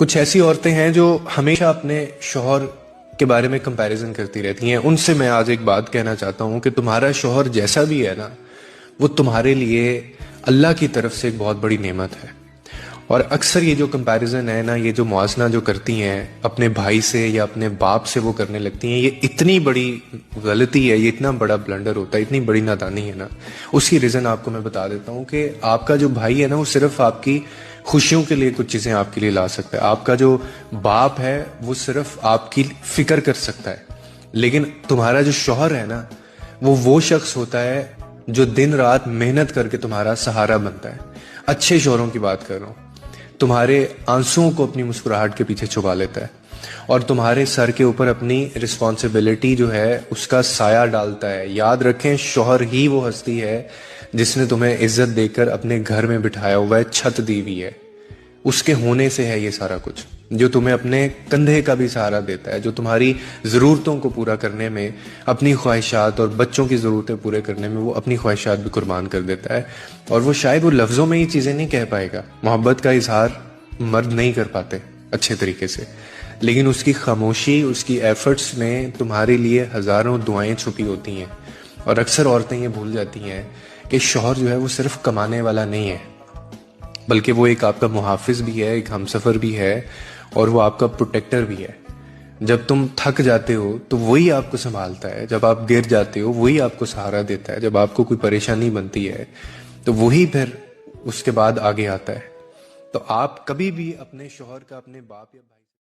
कुछ ऐसी औरतें हैं जो हमेशा अपने शौहर के बारे में कंपैरिजन करती रहती हैं। उनसे मैं आज एक बात कहना चाहता हूं कि तुम्हारा शौहर जैसा भी है ना, वो तुम्हारे लिए अल्लाह की तरफ से एक बहुत बड़ी नेमत है। और अक्सर ये जो कंपैरिजन है ना, ये जो मुआजना जो करती हैं अपने भाई से या अपने बाप से वो करने लगती हैं, ये इतनी बड़ी गलती है, ये इतना बड़ा ब्लंडर होता है, इतनी बड़ी नादानी है ना। उसकी रीज़न आपको मैं बता देता हूँ कि आपका जो भाई है ना, वो सिर्फ आपकी खुशियों के लिए कुछ चीज़ें आपके लिए ला सकता है। आपका जो बाप है वो सिर्फ आपकी फिक्र कर सकता है, लेकिन तुम्हारा जो शौहर है ना, वो शख्स होता है जो दिन रात मेहनत करके तुम्हारा सहारा बनता है। अच्छे शौहरों की बात कर रहा हूँ, तुम्हारे आंसुओं को अपनी मुस्कुराहट के पीछे छुपा लेता है और तुम्हारे सर के ऊपर अपनी रिस्पॉन्सिबिलिटी जो है उसका साया डालता है। याद रखें, शौहर ही वो हस्ती है जिसने तुम्हें इज्जत देकर अपने घर में बिठाया हुआ है, छत दी हुई है। उसके होने से है ये सारा कुछ, जो तुम्हें अपने कंधे का भी सहारा देता है, जो तुम्हारी ज़रूरतों को पूरा करने में, अपनी ख्वाहिशात और बच्चों की ज़रूरतें पूरे करने में वो अपनी ख्वाहिशात भी कुर्बान कर देता है। और वो शायद वो लफ्ज़ों में ये चीज़ें नहीं कह पाएगा, मोहब्बत का इजहार मर्द नहीं कर पाते अच्छे तरीके से, लेकिन उसकी खामोशी, उसकी एफर्ट्स में तुम्हारे लिए हज़ारों दुआएं छुपी होती हैं। और अक्सर औरतें ये भूल जाती हैं कि शौहर जो है वो सिर्फ कमाने वाला नहीं है, बल्कि वो एक आपका मुहाफिज भी है, एक हमसफ़र भी है, और वो आपका प्रोटेक्टर भी है। जब तुम थक जाते हो तो वही आपको संभालता है, जब आप गिर जाते हो वही आपको सहारा देता है, जब आपको कोई परेशानी बनती है तो वही फिर उसके बाद आगे आता है। तो आप कभी भी अपने शौहर का, अपने बाप या भाई